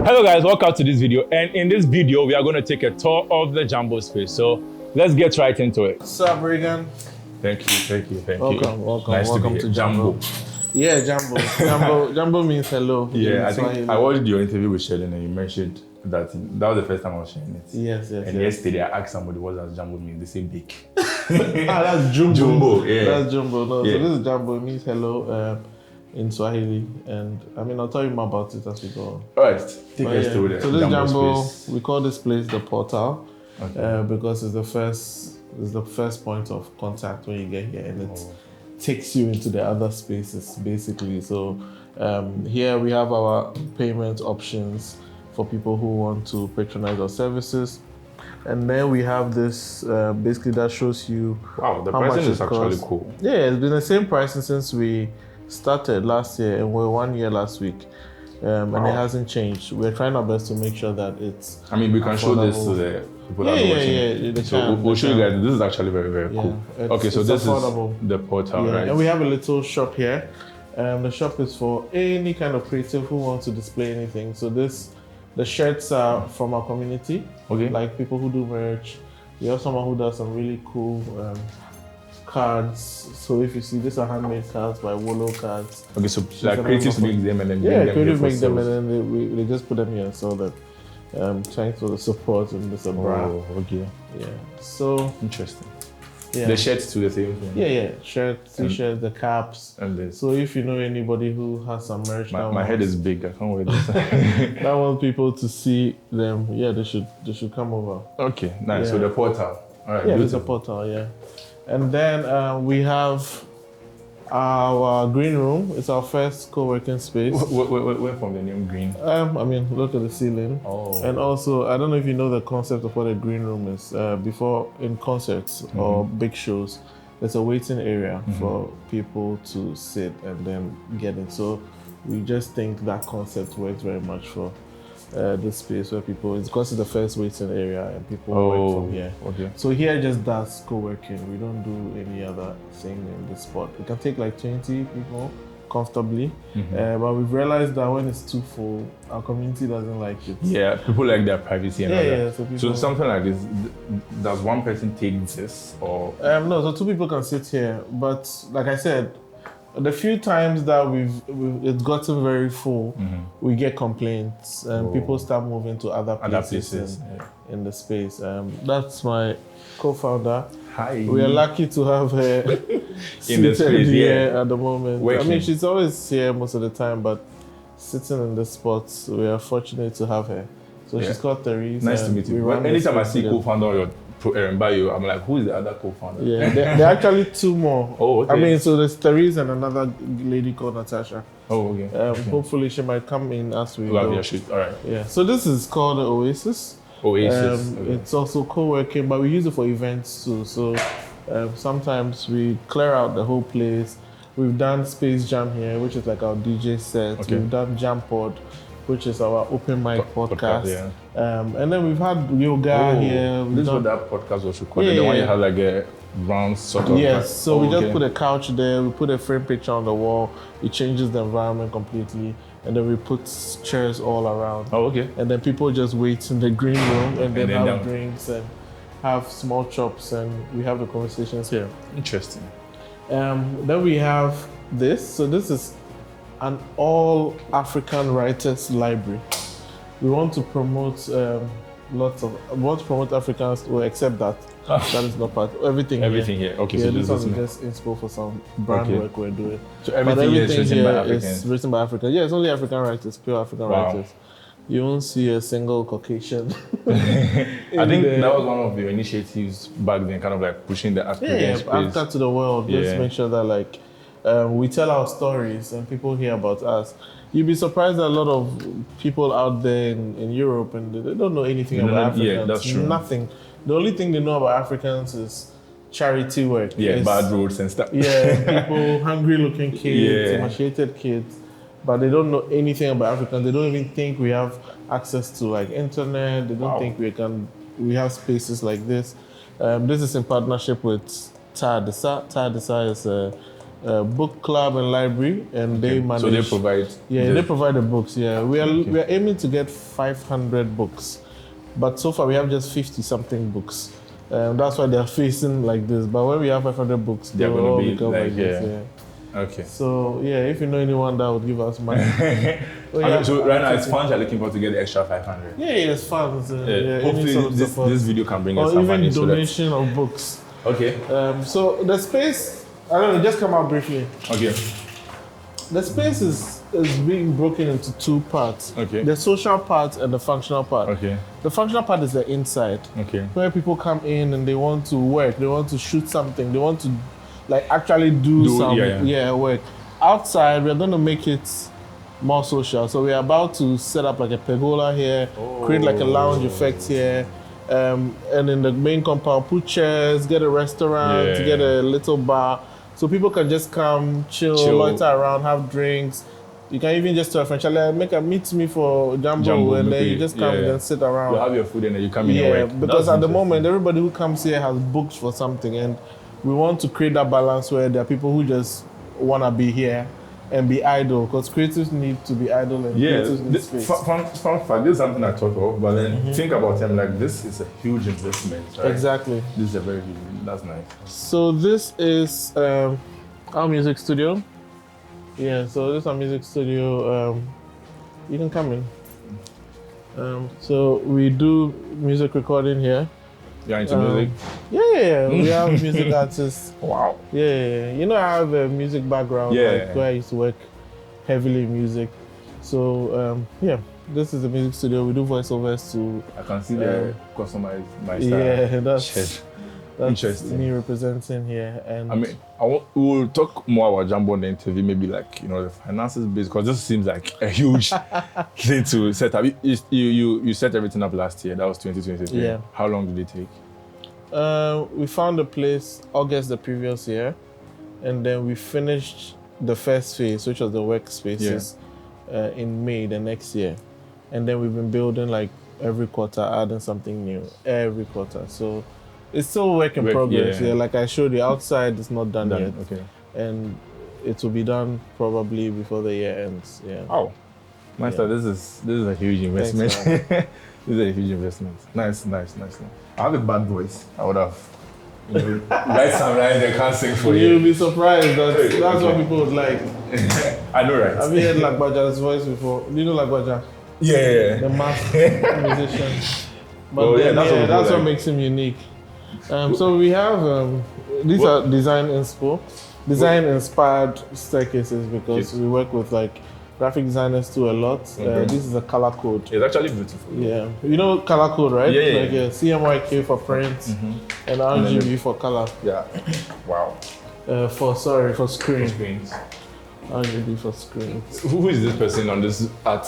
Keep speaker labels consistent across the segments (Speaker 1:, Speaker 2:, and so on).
Speaker 1: Hello guys, welcome to this video, and in this video we are going to take a tour of the Jambo space. So let's get right into it.
Speaker 2: What's up, Regan?
Speaker 1: Thank you.
Speaker 2: Welcome.
Speaker 1: Nice
Speaker 2: welcome
Speaker 1: to
Speaker 2: to
Speaker 1: be here.
Speaker 2: Jambo. Yeah, Jambo. Jambo means hello.
Speaker 1: Yeah, I think I watched your interview with Sheldon and you mentioned that that was the first time I was sharing it.
Speaker 2: Yes.
Speaker 1: And yesterday I asked somebody what does Jambo mean. They say big.
Speaker 2: That's Jumbo.
Speaker 1: Jumbo, yeah.
Speaker 2: That's Jumbo. No,
Speaker 1: Yeah.
Speaker 2: so this is Jambo. It means hello in Swahili, and I mean I'll tell you more about it as we go on.
Speaker 1: All right, take us through the
Speaker 2: So this Jambo,
Speaker 1: space.
Speaker 2: we call this place the portal,
Speaker 1: Okay.
Speaker 2: because it's the first point of contact when you get here, and it takes you into the other spaces basically. So here we have our payment options for people who want to patronize our services, and then we have this basically that shows you
Speaker 1: Wow, the
Speaker 2: how much
Speaker 1: pricing
Speaker 2: it
Speaker 1: is actually
Speaker 2: costs.
Speaker 1: cool.
Speaker 2: Yeah, it's been the same pricing since we started last year, and we're 1 year last week. And it hasn't changed. We're trying our best to make sure that it's
Speaker 1: I mean, we can show this to the people that are watching.
Speaker 2: They
Speaker 1: So
Speaker 2: can,
Speaker 1: we'll
Speaker 2: they
Speaker 1: show you
Speaker 2: can.
Speaker 1: guys. This is actually very, very
Speaker 2: Yeah,
Speaker 1: cool.
Speaker 2: it's-
Speaker 1: Okay, so
Speaker 2: it's
Speaker 1: this
Speaker 2: affordable.
Speaker 1: is the portal,
Speaker 2: Yeah,
Speaker 1: right?
Speaker 2: and we have a little shop here. The shop is for any kind of creative who wants to display anything. So the shirts are from our community,
Speaker 1: Okay.
Speaker 2: like people who do merch. We have someone who does some really cool cards. So if you see, these are handmade cards by Wolo Cards.
Speaker 1: Okay, so like creatives make them and then bring
Speaker 2: Yeah,
Speaker 1: them
Speaker 2: creative
Speaker 1: here
Speaker 2: make
Speaker 1: for
Speaker 2: them
Speaker 1: sales.
Speaker 2: and then they just put them here and sell them. Thanks for the support and the support.
Speaker 1: Oh, okay.
Speaker 2: Yeah. So
Speaker 1: Interesting.
Speaker 2: yeah.
Speaker 1: The shirts to the same thing.
Speaker 2: Yeah. Shirts, t-shirts, the caps.
Speaker 1: And this.
Speaker 2: So if you know anybody who has some merch,
Speaker 1: My head is big. I can't wait.
Speaker 2: that wants people to see them. Yeah, they should come over.
Speaker 1: Okay, nice.
Speaker 2: Yeah.
Speaker 1: So the portal. All right.
Speaker 2: Yeah, there's a
Speaker 1: beautiful.
Speaker 2: portal. Yeah, and then we have our green room. It's our first co-working space.
Speaker 1: Where from the name green?
Speaker 2: I mean, look at the ceiling.
Speaker 1: Oh.
Speaker 2: And also, I don't know if you know the concept of what a green room is. Before in concerts or big shows, there's a waiting area for people to sit and then get in. So we just think that concept works very much for this space where people, it's because it's the first waiting area and people work from here.
Speaker 1: Okay.
Speaker 2: So here just does co-working. We don't do any other thing in this spot. We can take like 20 people comfortably, but we've realized that when it's too full, our community doesn't like it.
Speaker 1: Yeah, people like their privacy and all that.
Speaker 2: Yeah.
Speaker 1: So something like this, does one person take this or?
Speaker 2: No, so 2 people can sit here, but like I said, the few times that it's gotten very full, we get complaints and people start moving to other places, in the space. That's my co-founder.
Speaker 1: Hi.
Speaker 2: We are lucky to have her
Speaker 1: In the
Speaker 2: seated
Speaker 1: space,
Speaker 2: here
Speaker 1: yeah.
Speaker 2: at the moment.
Speaker 1: Working.
Speaker 2: I mean, she's always here most of the time, but sitting in this spot, we are fortunate to have her. So she's called Therese.
Speaker 1: Nice to meet you.
Speaker 2: We run this
Speaker 1: Anytime I
Speaker 2: space
Speaker 1: see
Speaker 2: together.
Speaker 1: co-founder on your bio, I'm like, who is the other co-founder?
Speaker 2: Yeah, there are actually 2 more.
Speaker 1: Oh, okay.
Speaker 2: I mean, so there's Therese and another lady called Natasha.
Speaker 1: Oh, okay.
Speaker 2: Hopefully she might come in as we
Speaker 1: We'll have
Speaker 2: go.
Speaker 1: your shoot. All right.
Speaker 2: Yeah, so this is called the Oasis.
Speaker 1: Oasis. Okay.
Speaker 2: It's also co-working, but we use it for events too. So sometimes we clear out the whole place. We've done Space Jam here, which is like our DJ set.
Speaker 1: Okay.
Speaker 2: We've done Jam Pod, which is our open mic podcast.
Speaker 1: yeah.
Speaker 2: And then we've had yoga here. We've
Speaker 1: This is
Speaker 2: done-
Speaker 1: what that podcast was recorded.
Speaker 2: Yeah,
Speaker 1: The one you
Speaker 2: yeah.
Speaker 1: had like a round sort of.
Speaker 2: Yes, so we just
Speaker 1: okay.
Speaker 2: put a couch there, we put a frame picture on the wall, it changes the environment completely, and then we put chairs all around.
Speaker 1: Oh, okay.
Speaker 2: And then people just wait in the green room and then
Speaker 1: then
Speaker 2: have
Speaker 1: down.
Speaker 2: drinks and have small chops, and we have the conversations here.
Speaker 1: Interesting.
Speaker 2: Then we have this. So this is an all African writers library. We want to promote Africans, well, except that that is not part. Everything
Speaker 1: Here. Okay,
Speaker 2: Yeah,
Speaker 1: so
Speaker 2: this
Speaker 1: this
Speaker 2: one
Speaker 1: is
Speaker 2: is just inspo for some brand
Speaker 1: Okay.
Speaker 2: work we're doing.
Speaker 1: So
Speaker 2: But
Speaker 1: everything here is written by
Speaker 2: is
Speaker 1: Africans.
Speaker 2: written by Africans. Yeah, it's only African writers, pure African
Speaker 1: Wow.
Speaker 2: writers. You won't see a single Caucasian.
Speaker 1: I think that was one of your initiatives back then, kind of like pushing the African space.
Speaker 2: Africa to the world. Just
Speaker 1: Yeah.
Speaker 2: make sure that like we tell our stories and people hear about us. You'd be surprised that a lot of people out there in Europe and they don't know anything
Speaker 1: They don't
Speaker 2: about
Speaker 1: know- yeah,
Speaker 2: Africans.
Speaker 1: that's true.
Speaker 2: Nothing. The only thing they know about Africans is charity work.
Speaker 1: Yeah,
Speaker 2: It's-
Speaker 1: bad roads and stuff.
Speaker 2: Yeah, people, hungry-looking kids,
Speaker 1: Yeah.
Speaker 2: emaciated kids, but they don't know anything about Africans. They don't even think we have access to like internet. They don't
Speaker 1: Wow.
Speaker 2: think we have spaces like this. This is in partnership with Tadisa. Tadisa is book club and library, and they manage.
Speaker 1: So they provide.
Speaker 2: Yeah, they provide the books. Yeah, we are aiming to get 500 books, but so far we have just 50 something books. That's why they're facing like this. But when we have 500 books,
Speaker 1: they're going to be
Speaker 2: become like this. Yeah.
Speaker 1: Okay.
Speaker 2: So yeah, if you know anyone that would give us money.
Speaker 1: So right now, it's fans you're looking for to get the extra 500.
Speaker 2: Yeah, it's fans.
Speaker 1: Hopefully, this video can bring us some money.
Speaker 2: Or even donation of books.
Speaker 1: Okay.
Speaker 2: So the space, I don't know, just come out briefly.
Speaker 1: Okay.
Speaker 2: The space is being broken into two parts.
Speaker 1: Okay.
Speaker 2: The social part and the functional part.
Speaker 1: Okay.
Speaker 2: The functional part is the inside.
Speaker 1: Okay.
Speaker 2: Where people come in and they want to work, they want to shoot something, they want to like actually do some work. Outside, we're going to make it more social. So we're about to set up like a pergola here, create like a lounge effect here. And in the main compound, put chairs, get a restaurant, get a little bar. So people can just come, chill, loiter around, have drinks. You can even just tell a friend, meet me for Jambo, and then you just come and sit around.
Speaker 1: You have your food and then you come in and work.
Speaker 2: Because at the moment, everybody who comes here has booked for something, and we want to create that balance where there are people who just want to be here and be idle, because creatives need to be idle and creatives need space.
Speaker 1: Fun fact, this is something I thought of, but then think about them like this is a huge investment. Right?
Speaker 2: Exactly.
Speaker 1: This is a very huge, that's nice.
Speaker 2: So this is our music studio. Yeah, so this is our music studio. You can come in. So we do music recording here.
Speaker 1: You're into music?
Speaker 2: Yeah. We have music artists.
Speaker 1: Wow.
Speaker 2: Yeah. You know, I have a music background, where I used to work heavily in music. So, this is the music studio. We do voiceovers too.
Speaker 1: I can see the customized my style.
Speaker 2: Yeah, that's
Speaker 1: interesting.
Speaker 2: me representing here. And
Speaker 1: I mean, we will talk more about Jambo in the interview, maybe like, the finances base, because this seems like a huge thing to set up. You set everything up last year. That was 2023.
Speaker 2: Yeah.
Speaker 1: How long did it take?
Speaker 2: We found a place August the previous year, and then we finished the first phase, which was the workspaces, in May the next year. And then we've been building like every quarter, adding something new every quarter. So it's still work in progress. Yeah, like I showed you, outside it's not done yet.
Speaker 1: Okay.
Speaker 2: And it will be done probably before the year ends. Yeah.
Speaker 1: Oh, Master, this is a huge investment.
Speaker 2: Thanks,
Speaker 1: This is a huge investment. Nice. I have a bad voice. I would have write some lines they can't sing for you.
Speaker 2: You'll be surprised. That's what people would like.
Speaker 1: I know, right?
Speaker 2: Have you heard Lagbaja's voice before? Do you know Lagbaja?
Speaker 1: Yeah.
Speaker 2: The master musician. But that's what makes him unique. So we have these are design inspired staircases, because we work with like graphic designers too a lot. This is a color code.
Speaker 1: It's actually beautiful.
Speaker 2: Yeah, you know color code, right?
Speaker 1: Yeah.
Speaker 2: Like CMYK for print and RGB for color.
Speaker 1: Yeah. Wow.
Speaker 2: For screen.
Speaker 1: Screens.
Speaker 2: RGB for screens.
Speaker 1: Who is this person on this art?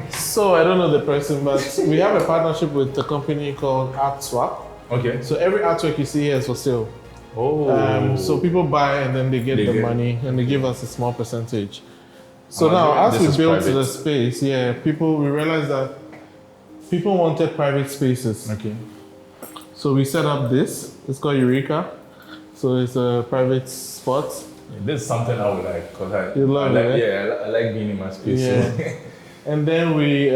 Speaker 2: So I don't know the person, but we have a partnership with a company called Art Swap.
Speaker 1: Okay.
Speaker 2: So every artwork you see here is for sale.
Speaker 1: Oh.
Speaker 2: So people buy and then they get the money and they give us a small percentage. So now, as we built the space, we realized that people wanted private spaces.
Speaker 1: Okay.
Speaker 2: So we set up this. It's called Eureka. So it's a private spot.
Speaker 1: This is something I would like, because I like being in my space.
Speaker 2: Yeah.
Speaker 1: So.
Speaker 2: And then we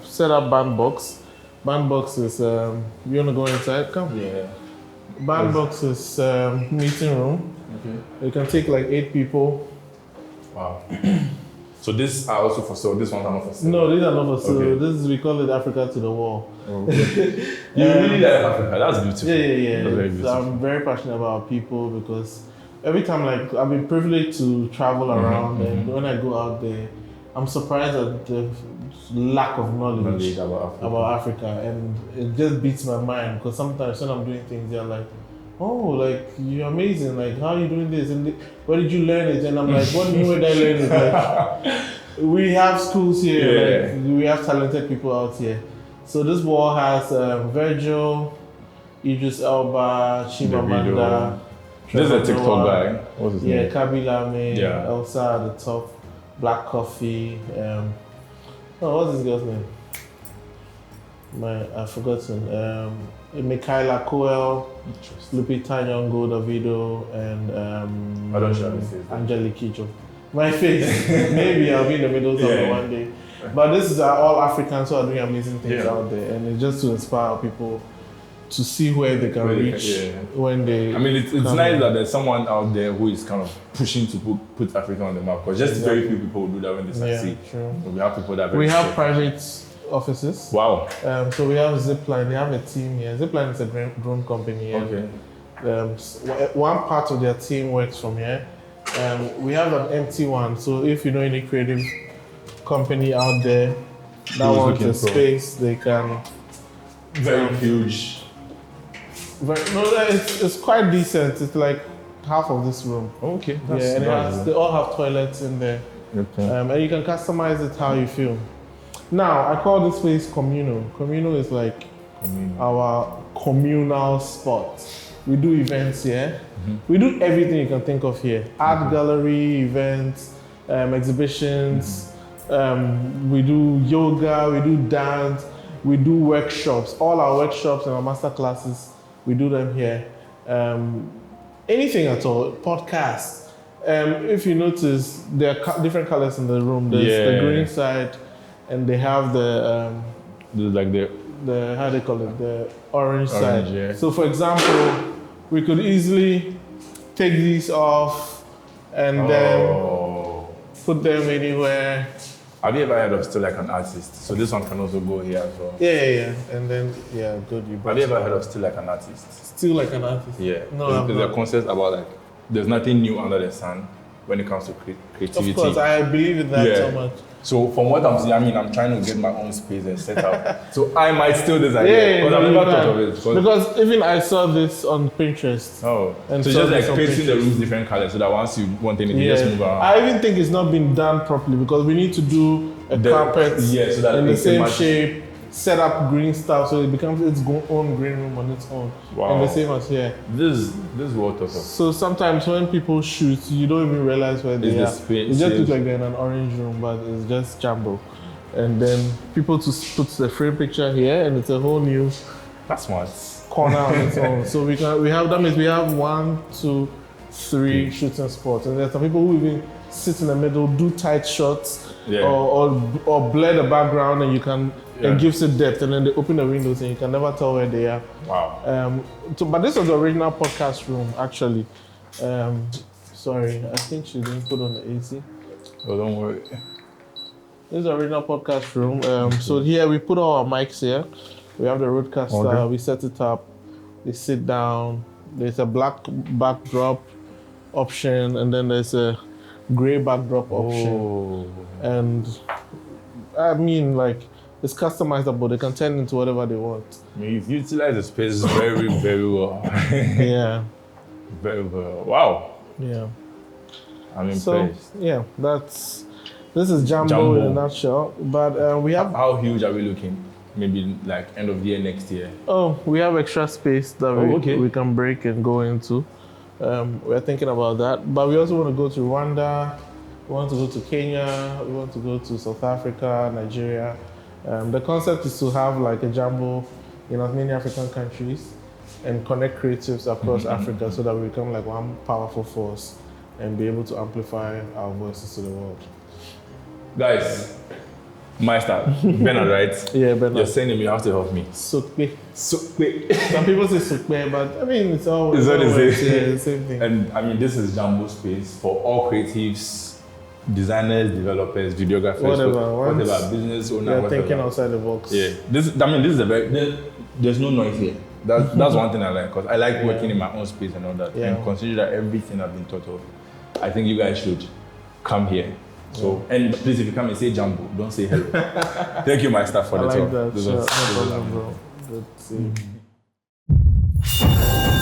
Speaker 2: set up Bandbox. Bandbox is, you want to go inside? Come.
Speaker 1: Yeah.
Speaker 2: Bandbox is meeting room.
Speaker 1: Okay.
Speaker 2: You can take like 8 people.
Speaker 1: Wow. So these are also for sale. This one are not for sale.
Speaker 2: No, these are not for sale.
Speaker 1: Okay.
Speaker 2: This is, we call it Africa to the wall.
Speaker 1: Okay. You really like Africa. That's beautiful.
Speaker 2: Yeah.
Speaker 1: That's very beautiful.
Speaker 2: So I'm very passionate about people, because every time, like, I've been privileged to travel around, and when I go out there, I'm surprised at the lack of knowledge about Africa, and it just beats my mind, because sometimes when I'm doing things, they're like, oh, like, you're amazing, like, how are you doing this, and where did you learn it? And I'm like, what new way did I learn it? Like, we have schools here, like, we have talented people out here. So this wall has Virgil, Idris Elba, Chimamanda.
Speaker 1: This is a TikTok guy. What's his name?
Speaker 2: Yeah, Kabilame, Elsa at the top, Black Coffee. What's this girl's name? I've forgotten. Michaela Coel, Lupita Nyong'o, Davido, and
Speaker 1: I don't share my face.
Speaker 2: Angelique Kidjo. My face. Maybe I'll be in the middle somewhere one day. But this is all Africans who are doing amazing things out there, and it's just to inspire people to see where they can reach when they.
Speaker 1: I mean, it's nice that there's someone out there who is kind of pushing to put Africa on the map, because just very few people will do that when they succeed.
Speaker 2: True.
Speaker 1: We have people that.
Speaker 2: We have private offices.
Speaker 1: Wow.
Speaker 2: So we have Zipline. They have a team here. Zipline is a drone company.
Speaker 1: Okay.
Speaker 2: One part of their team works from here. We have an empty one. So if you know any creative company out there that wants a space, they can.
Speaker 1: Very huge.
Speaker 2: It's quite decent. It's like half of this room.
Speaker 1: Okay.
Speaker 2: And they all have toilets in there.
Speaker 1: Okay.
Speaker 2: And you can customize it how you feel. Now, I call this place Communo. Communo is like our communal spot. We do events here. We do everything you can think of here. Art gallery, events, exhibitions. We do yoga, we do dance, we do workshops. All our workshops and our master classes, we do them here. Anything at all, podcasts. If you notice, there are different colors in the room. There's the green side, and they have the how do they call it? The orange side.
Speaker 1: Yeah.
Speaker 2: So, for example, we could easily take these off and then put them anywhere.
Speaker 1: Have you ever heard of Still Like an Artist? So this one can also go here as well.
Speaker 2: Yeah. And then, good.
Speaker 1: Have you ever heard of Still Like an Artist?
Speaker 2: Still Like an Artist?
Speaker 1: Yeah.
Speaker 2: No,
Speaker 1: there's a concept about like, there's nothing new under the sun when it comes to creativity.
Speaker 2: Of course, I believe in that so much.
Speaker 1: So from what I'm seeing, I'm trying to get my own space and set up. So I might steal this idea, because I've never thought of it.
Speaker 2: Because even I saw this on Pinterest.
Speaker 1: Oh, and so just like painting the rooms different colors, so that once you want anything, you just move around.
Speaker 2: I even think it's not been done properly, because we need to do a carpet
Speaker 1: so that
Speaker 2: in the same shape, set up green stuff, so it becomes its own green room on its own.
Speaker 1: Wow.
Speaker 2: And the same as here.
Speaker 1: This is what thought of.
Speaker 2: So sometimes when people shoot, you don't even realize where they are. It just looks like they're in an orange room, but it's just Jambo. And then people to put the frame picture here, and it's a whole new corner on its own. So we have 1, 2, 3 shooting spots, and there's some people who even sit in the middle, do tight shots, or blur the background, and you can. It gives it depth, and then they open the windows and you can never tell where they are.
Speaker 1: Wow.
Speaker 2: But this was the original podcast room, actually. Sorry, I think she didn't put on the AC.
Speaker 1: Oh, don't worry.
Speaker 2: This is the original podcast room. So here we put all our mics here. We have the roadcaster, we set it up, they sit down. There's a black backdrop option, and then there's a gray backdrop option. And I mean, like, it's customizable. They can turn into whatever they want.
Speaker 1: I mean, you've utilized the space very, very well.
Speaker 2: Yeah.
Speaker 1: Very well. Wow.
Speaker 2: Yeah.
Speaker 1: I'm impressed.
Speaker 2: So, this is Jambo in a nutshell. But we have...
Speaker 1: How huge are we looking? Maybe like end of the year, next year?
Speaker 2: Oh, we have extra space that we can break and go into. We're thinking about that. But we also want to go to Rwanda. We want to go to Kenya. We want to go to South Africa, Nigeria. The concept is to have like a Jambo in as many African countries and connect creatives across Africa, so that we become like one powerful force and be able to amplify our voices to the world.
Speaker 1: Guys, Master, Bernard, right?
Speaker 2: Yeah, Bernard.
Speaker 1: You're saying you have to help me.
Speaker 2: Sukbe.
Speaker 1: Sukbe.
Speaker 2: Some people say Sukbe, but I mean, it's all
Speaker 1: the
Speaker 2: same thing.
Speaker 1: And I mean, this is Jambo Space for all creatives, designers, developers, videographers, whatever business owner.
Speaker 2: They're thinking outside the box.
Speaker 1: Yeah, this is there's no noise here. That's one thing I like, because I like working in my own space and all that.
Speaker 2: Yeah.
Speaker 1: And consider that everything I've been taught of, I think you guys should come here. So, and please, if you come and say Jambo, don't say hello. Thank you, my staff, for the talk.
Speaker 2: I like that. Sure. No problem, bro. Good to see you.